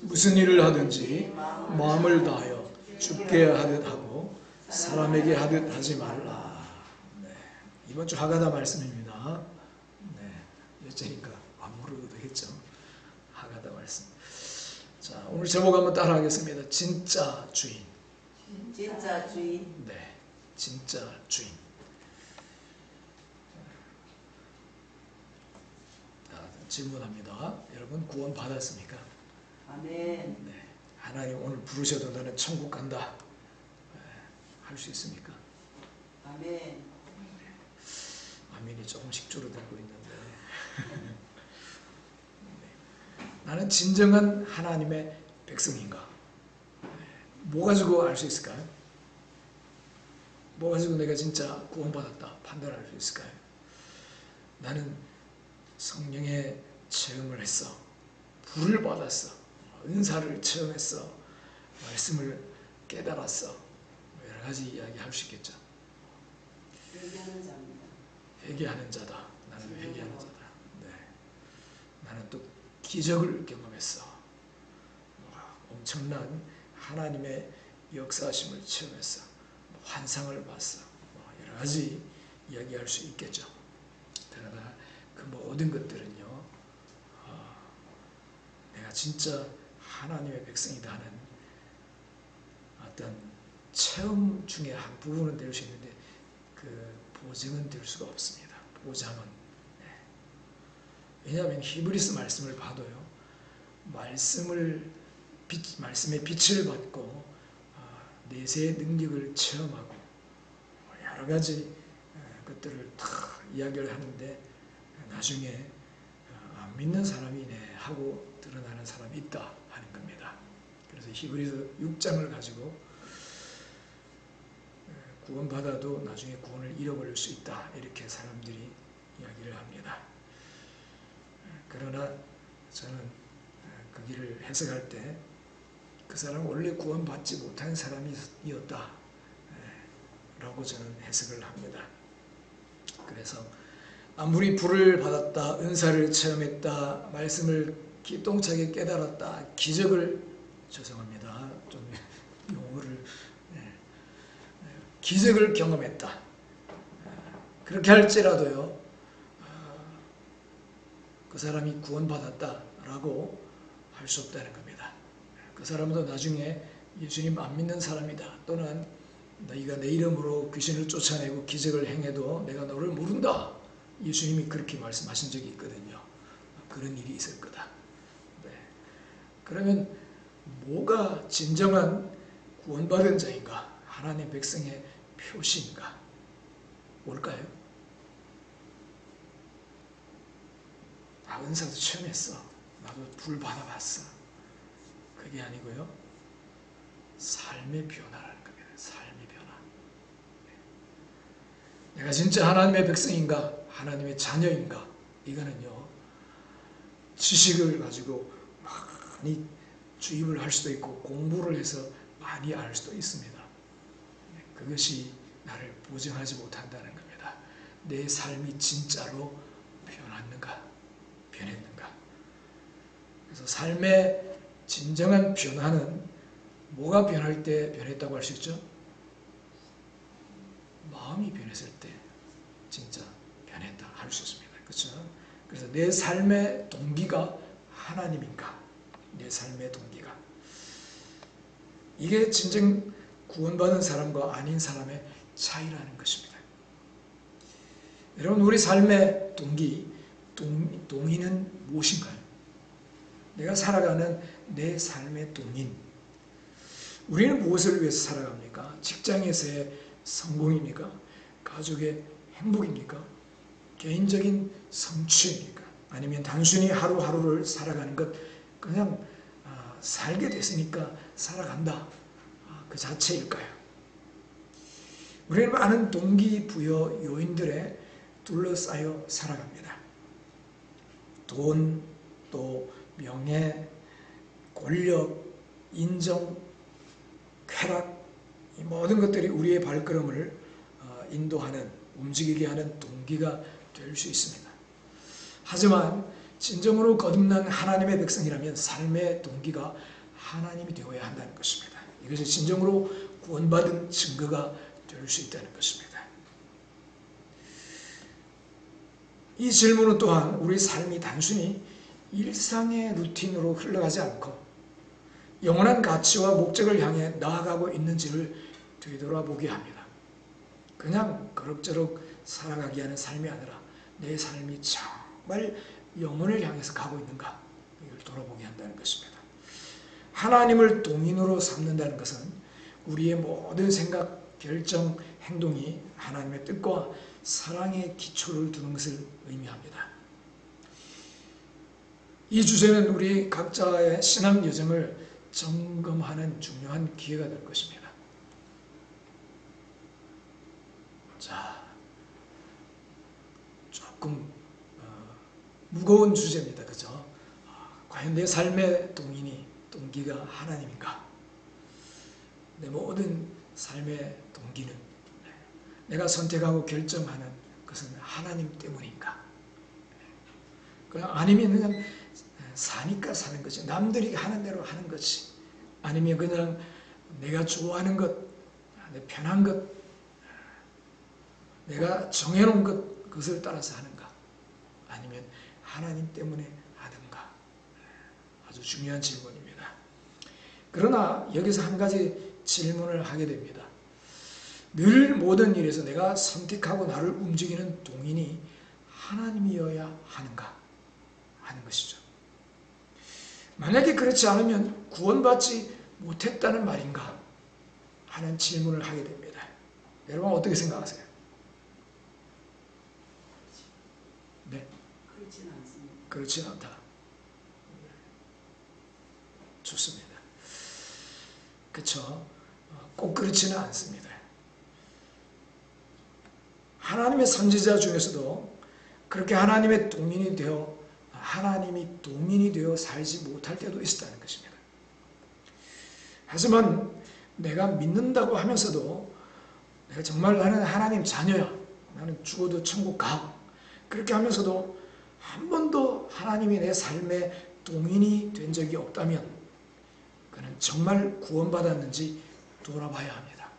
무슨 일을 하든지 마음을 다하여 주께 하듯 하고 사람에게 하듯 하지 말라. 네. 이번 주 하가다 말씀입니다. 네. 여째니까 안 모르도 되겠죠. 하가다 말씀. 자, 오늘 제목 한번 따라하겠습니다. 진짜 주인. 진짜 주인. 네, 진짜 주인. 자, 질문합니다. 여러분 구원 받았습니까? 아멘. 네, 하나님 오늘 부르셔도 너는 천국 간다. 네, 할 수 있습니까? 아멘. 아멘이 조금씩 줄어들고 있는데 네. 나는 진정한 하나님의 백성인가? 뭐 가지고 알 수 있을까요? 뭐 가지고 내가 진짜 구원받았다 판단할 수 있을까요? 나는 성령의 체험을 했어. 불을 받았어. 은사를 체험했어. 말씀을 깨달았어. 여러 가지 이야기 할 수 있겠죠. 회개하는 자입니다. 회개하는 자다. 나는 회개하는 자다. 네. 나는 또 기적을 경험했어. 엄청난 하나님의 역사하심을 체험했어. 환상을 봤어. 여러 가지 이야기할 수 있겠죠. 그러나 그 모든 것들은요, 내가 진짜 하나님의 백성이다 하는 어떤 체험 중에 한 부분은 될 수 있는데 그 보증은 될 수가 없습니다. 보장은. 네. 왜냐하면 히브리서 말씀을 봐도요, 말씀의 빛을 받고 내세의 능력을 체험하고 여러 가지 것들을 다 이야기를 하는데 나중에 안 믿는 사람이네 하고 드러나는 사람이 있다 하는 겁니다. 그래서 히브리서 6장을 가지고 구원받아도 나중에 구원을 잃어버릴 수 있다 이렇게 사람들이 이야기를 합니다. 그러나 저는 그 길을 해석할 때 그 사람은 원래 구원받지 못한 사람이었다 라고 저는 해석을 합니다. 그래서 아무리 불을 받았다, 은사를 체험했다, 말씀을 기똥차게 깨달았다, 기적을, 죄송합니다, 좀 용어를, 기적을 경험했다, 그렇게 할지라도요, 그 사람이 구원받았다라고 할 수 없다는 겁니다. 그 사람도 나중에 예수님 안 믿는 사람이다, 또는 너희가 내 이름으로 귀신을 쫓아내고 기적을 행해도 내가 너를 모른다, 예수님이 그렇게 말씀하신 적이 있거든요. 그런 일이 있을 거다. 네. 그러면 뭐가 진정한 구원받은 자인가? 하나님의 백성의 표시인가? 뭘까요? 나 은사도 체험했어. 나도 불 받아봤어. 그게 아니고요. 삶의 변화라는 겁니다. 삶의 변화. 내가 진짜 하나님의 백성인가? 하나님의 자녀인가? 이거는요, 지식을 가지고 많이 주입을 할 수도 있고 공부를 해서 많이 알 수도 있습니다. 그것이 나를 보증하지 못한다는 겁니다. 내 삶이 진짜로 변했는가? 그래서 삶의 진정한 변화는 뭐가 변할 때 변했다고 할 수 있죠? 마음이 변했을 때 진짜 변했다 할 수 있습니다. 그렇죠? 그래서 내 삶의 동기가 하나님인가? 내 삶의 동기가. 이게 진정 구원받은 사람과 아닌 사람의 차이라는 것입니다. 여러분, 우리 삶의 동의는 무엇인가요? 내가 살아가는 내 삶의 동인. 우리는 무엇을 위해서 살아갑니까? 직장에서의 성공입니까? 가족의 행복입니까? 개인적인 성취입니까? 아니면 단순히 하루하루를 살아가는 것, 그냥 살게 됐으니까 살아간다, 그 자체일까요? 우리는 많은 동기부여 요인들에 둘러싸여 살아갑니다. 돈, 또 명예, 권력, 인정, 쾌락, 이 모든 것들이 우리의 발걸음을 인도하는, 움직이게 하는 동기가 될 수 있습니다. 하지만 진정으로 거듭난 하나님의 백성이라면 삶의 동기가 하나님이 되어야 한다는 것입니다. 이것이 진정으로 구원받은 증거가 될 수 있다는 것입니다. 이 질문은 또한 우리 삶이 단순히 일상의 루틴으로 흘러가지 않고 영원한 가치와 목적을 향해 나아가고 있는지를 되돌아보게 합니다. 그냥 그럭저럭 살아가게 하는 삶이 아니라 내 삶이 정말 영혼을 향해서 가고 있는가, 이걸 돌아보게 한다는 것입니다. 하나님을 동인으로 삼는다는 것은 우리의 모든 생각, 결정, 행동이 하나님의 뜻과 사랑의 기초를 두는 것을 의미합니다. 이 주제는 우리 각자의 신앙 여정을 점검하는 중요한 기회가 될 것입니다. 자, 조금 무거운 주제입니다. 그죠? 과연 내 삶의 동기가 하나님인가? 내 모든 삶의 동기는 내가 선택하고 결정하는 것은 하나님 때문인가? 그냥 아니면 그냥 사니까 사는 거지. 남들이 하는 대로 하는 거지. 아니면 그냥 내가 좋아하는 것, 내 편한 것, 내가 정해놓은 것, 그것을 따라서 하는가? 아니면 하나님 때문에 하는가? 아주 중요한 질문입니다. 그러나 여기서 한 가지 질문을 하게 됩니다. 늘 모든 일에서 내가 선택하고 나를 움직이는 동인이 하나님이어야 하는가 하는 것이죠. 만약에 그렇지 않으면 구원받지 못했다는 말인가 하는 질문을 하게 됩니다. 여러분 어떻게 생각하세요? 네, 그렇지는 않습니다. 그렇지 않다. 좋습니다. 그렇죠? 꼭 그렇지는 않습니다. 하나님의 선지자 중에서도 그렇게 하나님의 동인이 되어 하나님이 동인이 되어 살지 못할 때도 있었다는 것입니다. 하지만 내가 믿는다고 하면서도 내가 정말 나는 하나님 자녀야. 나는 죽어도 천국 가. 그렇게 하면서도 한 번도 하나님이 내 삶의 동인이 된 적이 없다면 그는 정말 구원받았는지 돌아봐야 합니다.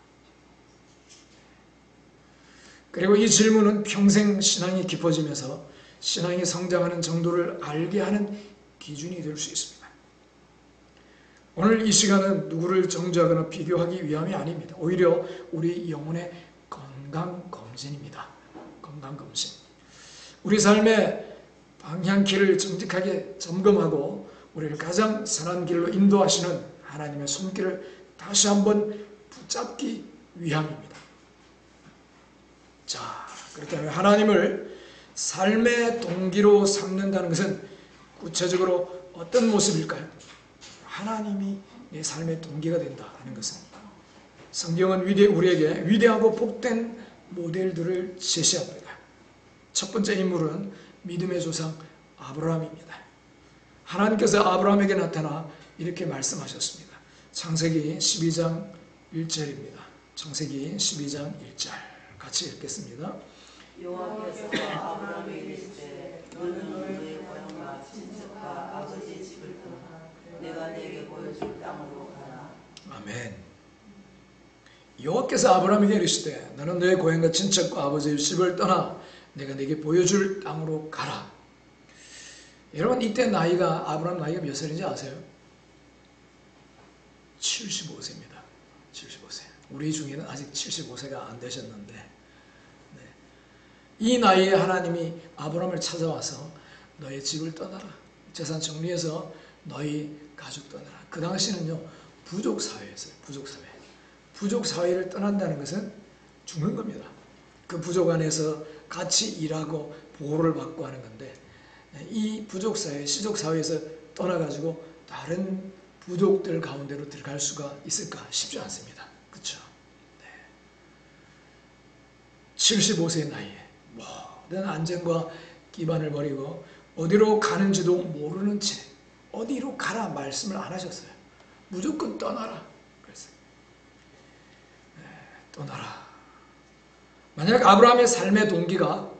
그리고 이 질문은 평생 신앙이 깊어지면서 신앙이 성장하는 정도를 알게 하는 기준이 될 수 있습니다. 오늘 이 시간은 누구를 정죄하거나 비교하기 위함이 아닙니다. 오히려 우리 영혼의 건강검진입니다. 건강검진. 우리 삶의 방향키를 정직하게 점검하고 우리를 가장 선한 길로 인도하시는 하나님의 손길을 다시 한번 붙잡기 위함입니다. 자, 그렇다면 하나님을 삶의 동기로 삼는다는 것은 구체적으로 어떤 모습일까요? 하나님이 내 삶의 동기가 된다 하는 것은 성경은 우리에게 위대하고 복된 모델들을 제시합니다. 첫 번째 인물은 믿음의 조상 아브라함입니다. 하나님께서 아브라함에게 나타나 이렇게 말씀하셨습니다. 창세기 12장 1절입니다. 창세기 12장 1절 같이 읽겠습니다. 여호와께서 아브라함에게 이르시되 너는 너의 고향과 친척과 아버지의 집을 떠나 내가 네게 보여줄 땅으로 가라. 아멘. 여호와께서 아브라함에게 이르시되 너는 너의 고향과 친척과 아버지의 집을 떠나 내가 네게 보여줄 땅으로 가라. 여러분 이때 아브라함 나이가 몇 살인지 아세요? 75세입니다. 75세. 우리 중에는 아직 75세가 안 되셨는데 이 나이에 하나님이 아브라함을 찾아와서 너의 집을 떠나라. 재산 정리해서 너희 가족 떠나라. 그 당시는요 부족 사회였어요. 부족 사회. 부족 사회를 떠난다는 것은 죽는 겁니다. 그 부족 안에서 같이 일하고 보호를 받고 하는 건데 이 부족 사회, 시족 사회에서 떠나가지고 다른 부족들 가운데로 들어갈 수가 있을까 쉽지 않습니다. 그렇죠? 네. 75세 나이에 모든 안전과 기반을 버리고 어디로 가는지도 모르는 채 어디로 가라 말씀을 안 하셨어요. 무조건 떠나라 그랬어요. 네, 떠나라. 만약 아브라함의 삶의 동기가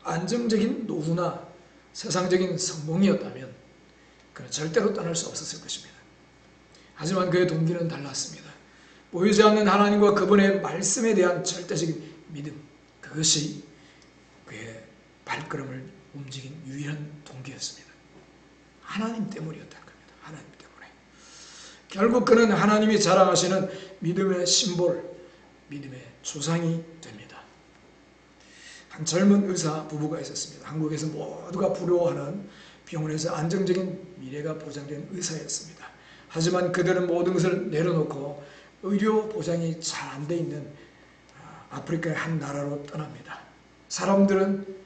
안정적인 노후나 세상적인 성공이었다면 그는 절대로 떠날 수 없었을 것입니다. 하지만 그의 동기는 달랐습니다. 보이지 않는 하나님과 그분의 말씀에 대한 절대적인 믿음, 그것이 그의 발걸음을 움직인 유일한 동기였습니다. 하나님 때문이었다는 겁니다. 하나님 때문에. 결국 그는 하나님이 자랑하시는 믿음의 심볼, 믿음의 조상이 됩니다. 한 젊은 의사 부부가 있었습니다. 한국에서 모두가 부러워하는 병원에서 안정적인 미래가 보장된 의사였습니다. 하지만 그들은 모든 것을 내려놓고 의료 보장이 잘 안 돼 있는 아프리카의 한 나라로 떠납니다. 사람들은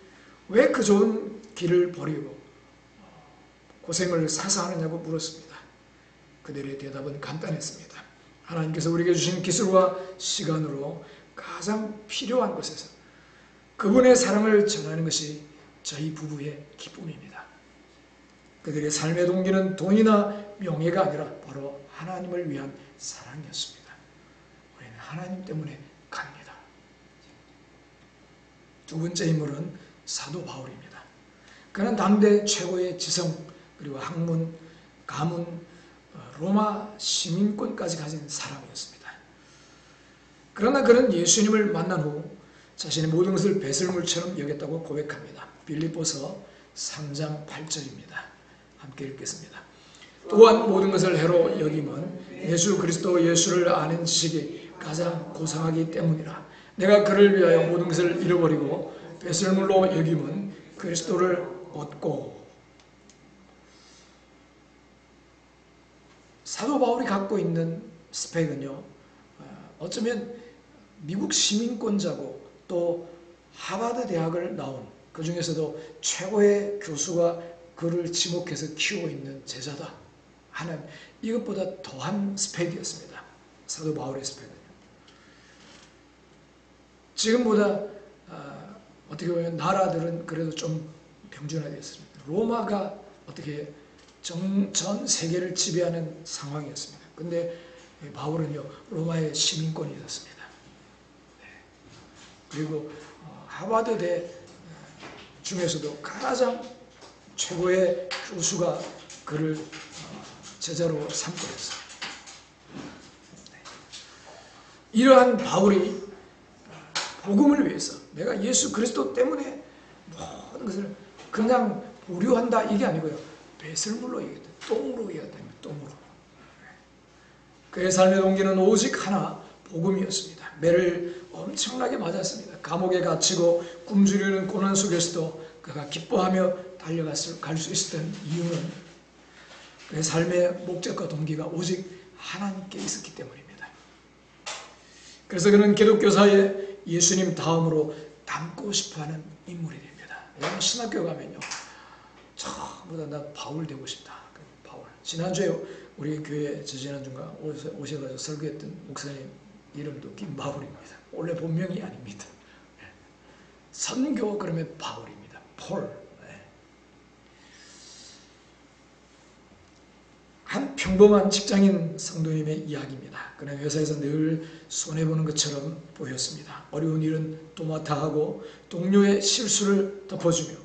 왜 그 좋은 길을 버리고 고생을 사서 하느냐고 물었습니다. 그들의 대답은 간단했습니다. 하나님께서 우리에게 주신 기술과 시간으로 가장 필요한 곳에서 그분의 사랑을 전하는 것이 저희 부부의 기쁨입니다. 그들의 삶의 동기는 돈이나 명예가 아니라 바로 하나님을 위한 사랑이었습니다. 우리는 하나님 때문에 갑니다. 두 번째 인물은 사도 바울입니다. 그는 당대 최고의 지성 그리고 학문, 가문, 로마 시민권까지 가진 사람이었습니다. 그러나 그는 예수님을 만난 후 자신의 모든 것을 배설물처럼 여겼다고 고백합니다. 빌립보서 3장 8절입니다. 함께 읽겠습니다. 또한 모든 것을 해로 여김은 예수 그리스도 예수를 아는 지식이 가장 고상하기 때문이라. 내가 그를 위하여 모든 것을 잃어버리고 배설물로 여김은 그리스도를 얻고. 사도 바울이 갖고 있는 스펙은요, 어쩌면 미국 시민권자고 또 하버드 대학을 나온 그 중에서도 최고의 교수가 그를 지목해서 키우고 있는 제자다 하는 이것보다 더한 스펙이었습니다. 사도 바울의 스펙은요. 지금보다 어떻게 보면 나라들은 그래도 좀 평준화되었습니다. 로마가 어떻게 전 세계를 지배하는 상황이었습니다. 근데 바울은요, 로마의 시민권이 있었습니다. 그리고 하버드대 중에서도 가장 최고의 교수가 그를 제자로 삼고 있어요. 이러한 바울이 복음을 위해서 내가 예수 그리스도 때문에 모든 것을 그냥 보류한다 이게 아니고요. 배설물로 얘기했다. 똥으로 얘기했다면 똥으로. 그의 삶의 동기는 오직 하나, 복음이었습니다. 매를 엄청나게 맞았습니다. 감옥에 갇히고 굶주리는 고난 속에서도 그가 기뻐하며 달려갈 수 있었던 이유는 그의 삶의 목적과 동기가 오직 하나님께 있었기 때문입니다. 그래서 그는 기독교사에 예수님 다음으로 닮고 싶어하는 인물이 됩니다. 여러분 신학교 가면요, 전부 다 나 바울 되고 싶다. 바울. 지난주에 우리 교회 지난주인가 오셔가지고 설교했던 목사님 이름도 김바울입니다. 원래 본명이 아닙니다. 선교 그러면 바울입니다. 폴. 한 평범한 직장인 성도님의 이야기입니다. 그는 회사에서 늘 손해보는 것처럼 보였습니다. 어려운 일은 도맡아 하고 동료의 실수를 덮어주며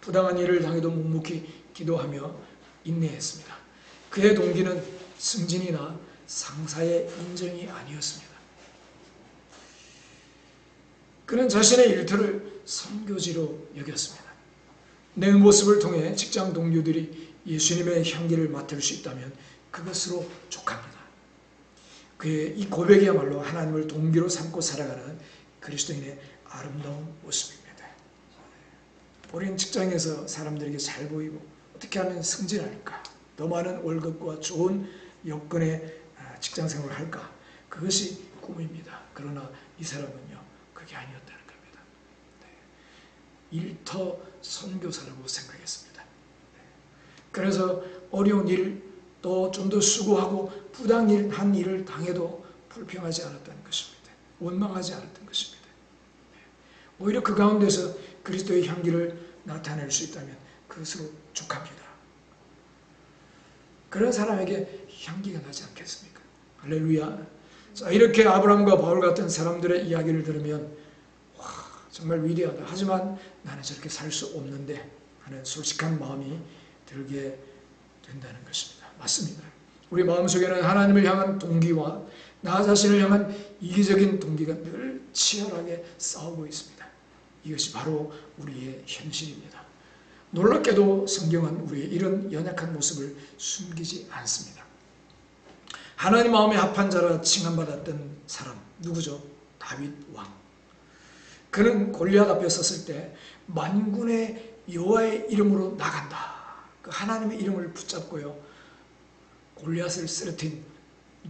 부당한 일을 당해도 묵묵히 기도하며 인내했습니다. 그의 동기는 승진이나 상사의 인정이 아니었습니다. 그는 자신의 일터를 선교지로 여겼습니다. 내 모습을 통해 직장 동료들이 예수님의 향기를 맡을 수 있다면 그것으로 족합니다. 그의 이 고백이야말로 하나님을 동기로 삼고 살아가는 그리스도인의 아름다운 모습입니다. 우리는 직장에서 사람들에게 잘 보이고 어떻게 하면 승진할까? 더 많은 월급과 좋은 여건의 직장 생활을 할까? 그것이 꿈입니다. 그러나 이 사람은요, 그게 아니었다는 겁니다. 일터 선교사라고 생각했습니다. 그래서 어려운 일, 또 좀 더 수고하고 부당한 일을 당해도 불평하지 않았다는 것입니다. 원망하지 않았던 것입니다. 오히려 그 가운데서 그리스도의 향기를 나타낼 수 있다면 그것으로 족합니다. 그런 사람에게 향기가 나지 않겠습니까? 할렐루야. 자, 이렇게 아브라함과 바울 같은 사람들의 이야기를 들으면 와, 정말 위대하다. 하지만 나는 저렇게 살 수 없는데 하는 솔직한 마음이 들게 된다는 것입니다. 맞습니다. 우리 마음속에는 하나님을 향한 동기와 나 자신을 향한 이기적인 동기가 늘 치열하게 싸우고 있습니다. 이것이 바로 우리의 현실입니다. 놀랍게도 성경은 우리의 이런 연약한 모습을 숨기지 않습니다. 하나님 마음에 합한 자라 칭함받았던 사람 누구죠? 다윗 왕. 그는 골리앗 앞에 섰을 때 만군의 여호와의 이름으로 나간다. 그 하나님의 이름을 붙잡고요. 골리앗을 쓰러뜨린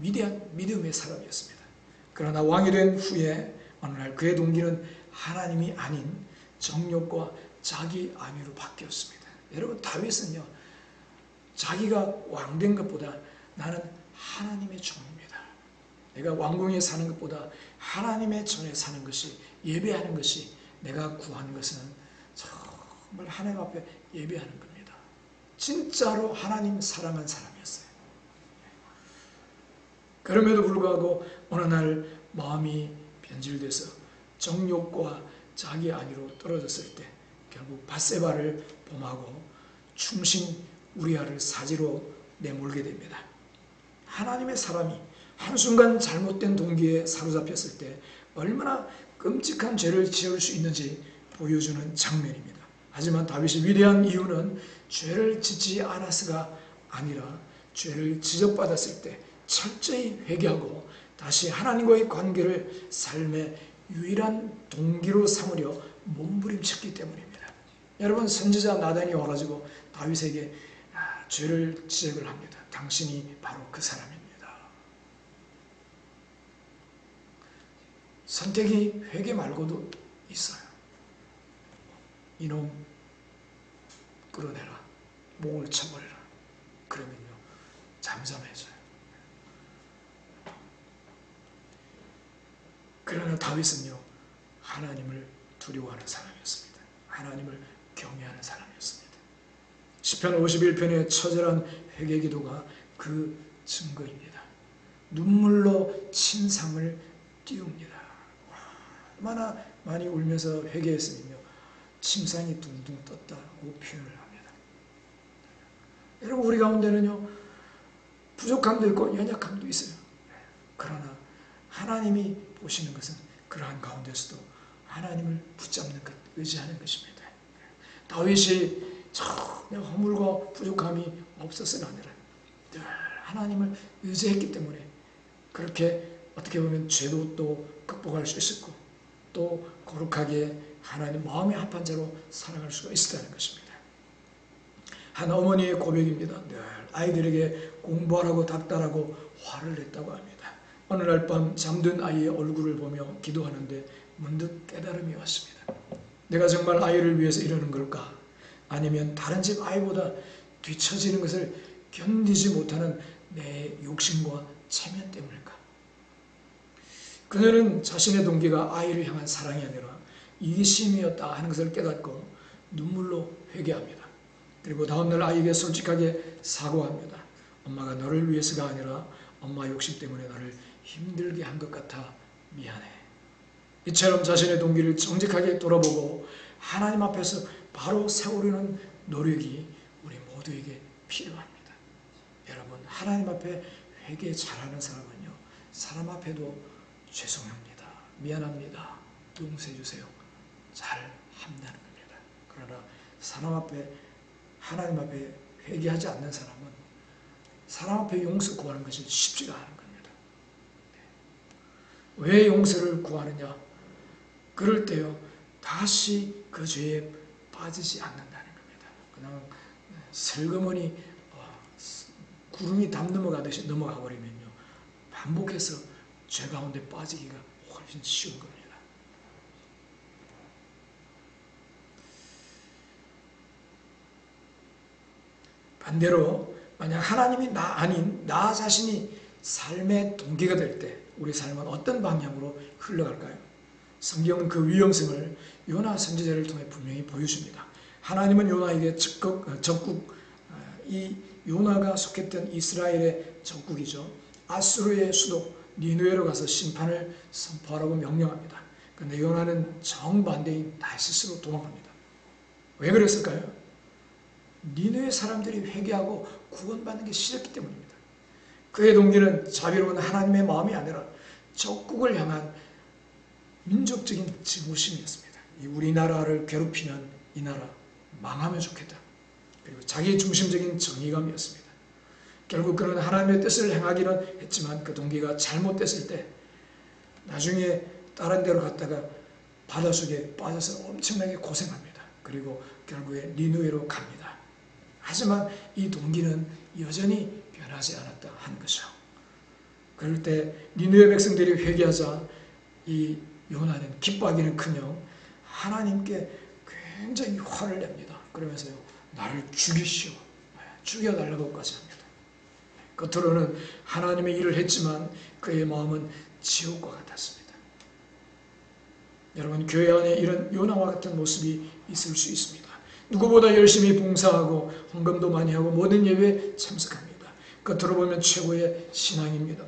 위대한 믿음의 사람이었습니다. 그러나 왕이 된 후에 어느 날 그의 동기는 하나님이 아닌 정욕과 자기 안위로 바뀌었습니다. 여러분 다윗은요. 자기가 왕된 것보다 나는 하나님의 종입니다. 내가 왕궁에 사는 것보다 하나님의 전에 사는 것이 예배하는 것이 내가 구하는 것은 정말 하나님 앞에 예배하는 겁니다. 진짜로 하나님 사랑한 사람이었어요. 그럼에도 불구하고 어느 날 마음이 변질돼서 정욕과 자기 안위로 떨어졌을 때 결국 밧세바를 범하고 충신 우리아를 사지로 내몰게 됩니다. 하나님의 사람이 한순간 잘못된 동기에 사로잡혔을 때 얼마나 끔찍한 죄를 지을 수 있는지 보여주는 장면입니다. 하지만 다윗이 위대한 이유는 죄를 짓지 않았으가 아니라 죄를 지적받았을 때 철저히 회개하고 다시 하나님과의 관계를 삶의 유일한 동기로 삼으려 몸부림쳤기 때문입니다. 여러분 선지자 나단이 와가지고 다윗에게 죄를 지적을 합니다. 당신이 바로 그 사람입니다. 선택이 회개 말고도 있어요. 이놈 끌어내라. 목을 쳐버려라. 그러면요 잠잠해져요. 그러나 다윗은요 하나님을 두려워하는 사람이었습니다. 하나님을 경외하는 사람이었습니다. 시편 51편의 처절한 회개 기도가 그 증거입니다. 눈물로 침상을 띄웁니다. 얼마나 많이 울면서 회개했으면요 침상이 둥둥 떴다고 표현을 합니다. 여러분 우리 가운데는요 부족함도 있고 연약함도 있어요. 그러나 하나님이 보시는 것은 그러한 가운데서도 하나님을 붙잡는 것, 의지하는 것입니다. 다윗이 전혀 허물과 부족함이 없었으나 아니라 늘 하나님을 의지했기 때문에 그렇게 어떻게 보면 죄도 또 극복할 수 있었고 또 거룩하게 하나님 마음에 합한 자로 살아갈 수가 있었다는 것입니다. 한 어머니의 고백입니다. 늘 아이들에게 공부하라고 닥달하고 화를 냈다고 합니다. 어느 날 밤 잠든 아이의 얼굴을 보며 기도하는데 문득 깨달음이 왔습니다. 내가 정말 아이를 위해서 이러는 걸까? 아니면 다른 집 아이보다 뒤처지는 것을 견디지 못하는 내 욕심과 체면 때문일까? 그녀는 자신의 동기가 아이를 향한 사랑이 아니라 이기심이었다 하는 것을 깨닫고 눈물로 회개합니다. 그리고 다음날 아이에게 솔직하게 사과합니다. 엄마가 너를 위해서가 아니라 엄마 욕심 때문에 너를 힘들게 한 것 같아 미안해. 이처럼 자신의 동기를 정직하게 돌아보고 하나님 앞에서 바로 세우려는 노력이 우리 모두에게 필요합니다. 여러분 하나님 앞에 회개 잘하는 사람은요 사람 앞에도 죄송합니다. 미안합니다. 용서해 주세요. 잘 한다는 겁니다. 그러나 사람 앞에 하나님 앞에 회개하지 않는 사람은 사람 앞에 용서 구하는 것이 쉽지가 않은 겁니다. 왜 용서를 구하느냐? 그럴 때요 다시 그 죄에 빠지지 않는다는 겁니다. 그냥 슬그머니 구름이 담 넘어가듯이 넘어가 버리면요 반복해서 죄 가운데 빠지기가 훨씬 쉬운 겁니다. 반대로 만약 하나님이 나 아닌 나 자신이 삶의 동기가 될 때 우리 삶은 어떤 방향으로 흘러갈까요? 성경은 그 위험성을 요나 선지자를 통해 분명히 보여줍니다. 하나님은 요나에게 적국, 이 요나가 속했던 이스라엘의 적국이죠. 아수르의 수도 니느웨로 가서 심판을 선포하라고 명령합니다. 그런데 요나는 정반대인 다시스로 도망갑니다. 왜 그랬을까요? 니느웨 사람들이 회개하고 구원받는 게 싫었기 때문입니다. 그의 동기는 자비로운 하나님의 마음이 아니라 적국을 향한 민족적인 증오심이었습니다. 이 우리나라를 괴롭히는 이 나라 망하면 좋겠다. 그리고 자기 중심적인 정의감이었습니다. 결국 그는 하나님의 뜻을 행하기는 했지만 그 동기가 잘못됐을 때 나중에 다른 데로 갔다가 바닷속에 빠져서 엄청나게 고생합니다. 그리고 결국에 니느웨로 갑니다. 하지만 이 동기는 여전히 변하지 않았다 하는 거죠. 그럴 때 니느웨 백성들이 회개하자 이 요나는 기뻐하기는커녕 하나님께 굉장히 화를 냅니다. 그러면서요, 나를 죽이시오, 죽여달라고까지 합니다. 겉으로는 하나님의 일을 했지만 그의 마음은 지옥과 같았습니다. 여러분, 교회 안에 이런 요나와 같은 모습이 있을 수 있습니다. 누구보다 열심히 봉사하고 헌금도 많이 하고 모든 예배에 참석합니다. 겉으로 보면 최고의 신앙인입니다.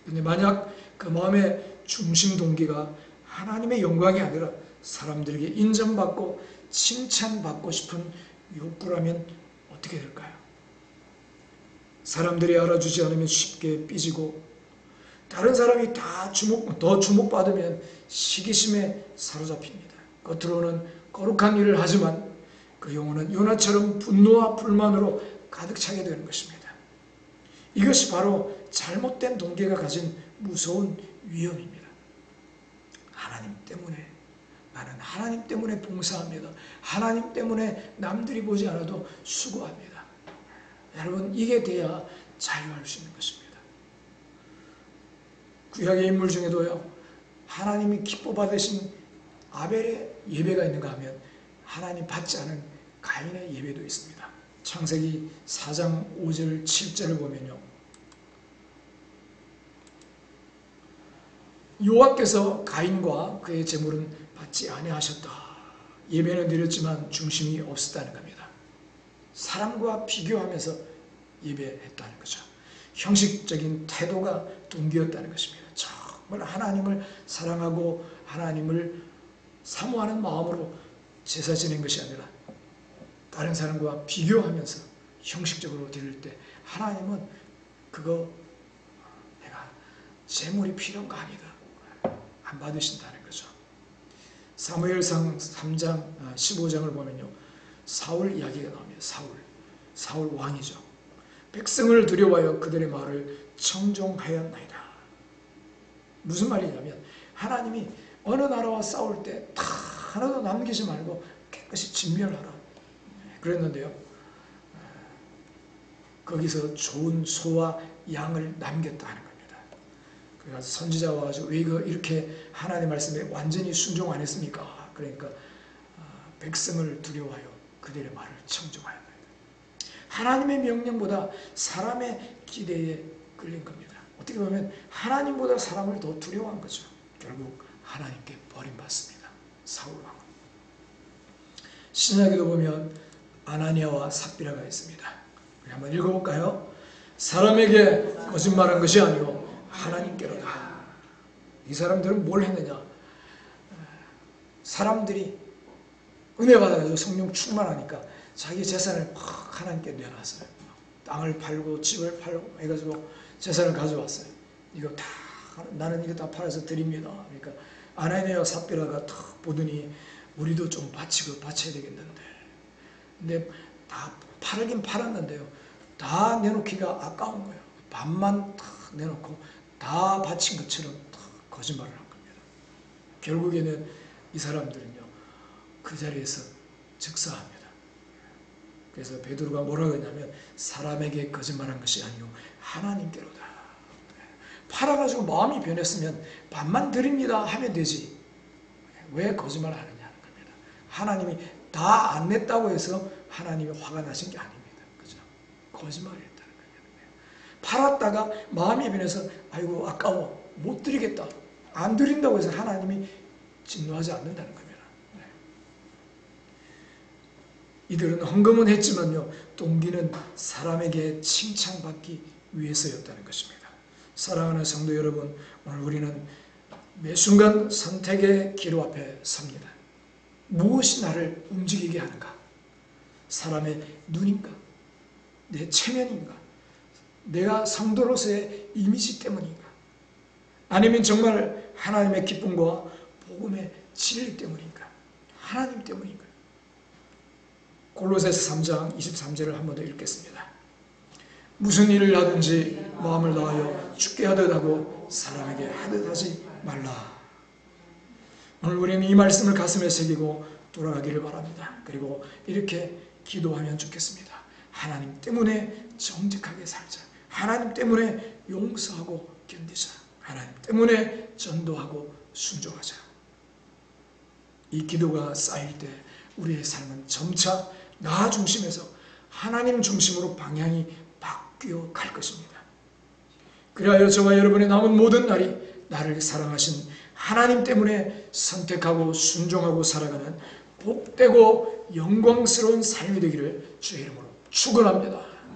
그런데 만약 그 마음의 중심 동기가 하나님의 영광이 아니라 사람들에게 인정받고 칭찬받고 싶은 욕구라면 어떻게 될까요? 사람들이 알아주지 않으면 쉽게 삐지고, 다른 사람이 더 주목받으면 시기심에 사로잡힙니다. 겉으로는 거룩한 일을 하지만 그 영혼은 요나처럼 분노와 불만으로 가득 차게 되는 것입니다. 이것이 바로 잘못된 동기가 가진 무서운 위험입니다. 하나님 때문에, 나는 하나님 때문에 봉사합니다. 하나님 때문에 남들이 보지 않아도 수고합니다. 여러분, 이게 돼야 자유할 수 있는 것입니다. 구약의 인물 중에도요, 하나님이 기뻐 받으신 아벨의 예배가 있는가 하면 하나님 받지 않은 가인의 예배도 있습니다. 창세기 4장 5절 7절을 보면요, 여호와께서 가인과 그의 제물은 받지 아니하셨다. 예배는 드렸지만 중심이 없었다는 겁니다. 사람과 비교하면서 예배했다는 거죠. 형식적인 태도가 동기였다는 것입니다. 정말 하나님을 사랑하고 하나님을 사모하는 마음으로 제사 지낸 것이 아니라 다른 사람과 비교하면서 형식적으로 드릴 때 하나님은 그거 내가 제물이 필요한가 아니다, 안 받으신다는 거죠. 사무엘상 3장 15장을 보면요, 사울 이야기가 나옵니다. 사울 왕이죠. 백성을 두려워하여 그들의 말을 청종하였나이다. 무슨 말이냐면 하나님이 어느 나라와 싸울 때 다 하나도 남기지 말고 깨끗이 진멸하라 그랬는데요, 거기서 좋은 소와 양을 남겼다 하는 겁니다. 그래서 선지자가 와가지고 왜 이렇게 하나님의 말씀에 완전히 순종 안 했습니까? 그러니까 백성을 두려워하여 그들의 말을 청종하였나이다. 하나님의 명령보다 사람의 기대에 끌린 겁니다. 어떻게 보면 하나님보다 사람을 더 두려워한 거죠. 결국 하나님께 버림받습니다. 사울왕은. 신약에도 보면 아나니아와 삽비라가 있습니다. 우리 한번 읽어볼까요? 사람에게 거짓말한 것이 아니요 하나님께로다. 이 사람들은 뭘 했느냐? 사람들이 은혜 받아가지고 성령 충만하니까 자기 재산을 막 하나님께 내놨어요. 땅을 팔고 집을 팔고 해가지고 재산을 가져왔어요. 이거 다 나는 이거 다 팔아서 드립니다. 그러니까 아나니아와 삽비라가 탁 보더니 우리도 좀 바쳐야 되겠는데, 근데 다 팔긴 팔았는데요, 다 내놓기가 아까운 거예요. 반만 탁 내놓고 다 바친 것처럼 탁 거짓말을 한 겁니다. 결국에는 이 사람들은요, 그 자리에서 즉사합니다. 그래서 베드로가 뭐라고 했냐면 사람에게 거짓말한 것이 아니요 하나님께로다. 팔아가지고 마음이 변했으면 반만 드립니다 하면 되지, 왜 거짓말을 하느냐 하는 겁니다. 하나님이 다 안 냈다고 해서 하나님이 화가 나신 게 아닙니다. 그죠? 거짓말을 했다는 거예요. 팔았다가 마음이 변해서 아이고 아까워 못 드리겠다, 안 드린다고 해서 하나님이 진노하지 않는다는 겁니다. 이들은 헌금은 했지만요, 동기는 사람에게 칭찬받기 위해서였다는 것입니다. 사랑하는 성도 여러분, 오늘 우리는 매 순간 선택의 기로 앞에 섭니다. 무엇이 나를 움직이게 하는가? 사람의 눈인가? 내 체면인가? 내가 성도로서의 이미지 때문인가? 아니면 정말 하나님의 기쁨과 복음의 진리 때문인가? 하나님 때문인가? 골로새서 3장 23절을 한 번 더 읽겠습니다. 무슨 일을 하든지 마음을 다하여 주께 하듯 하고 사람에게 하듯 하지 말라. 오늘 우리는 이 말씀을 가슴에 새기고 돌아가기를 바랍니다. 그리고 이렇게 기도하면 좋겠습니다. 하나님 때문에 정직하게 살자. 하나님 때문에 용서하고 견디자. 하나님 때문에 전도하고 순종하자. 이 기도가 쌓일 때 우리의 삶은 점차 나 중심에서 하나님 중심으로 방향이 바뀌어 갈 것입니다. 그리하여 저와 여러분의 남은 모든 날이 나를 사랑하신 하나님 때문에 선택하고 순종하고 살아가는 복되고 영광스러운 삶이 되기를 주의 이름으로 축원합니다.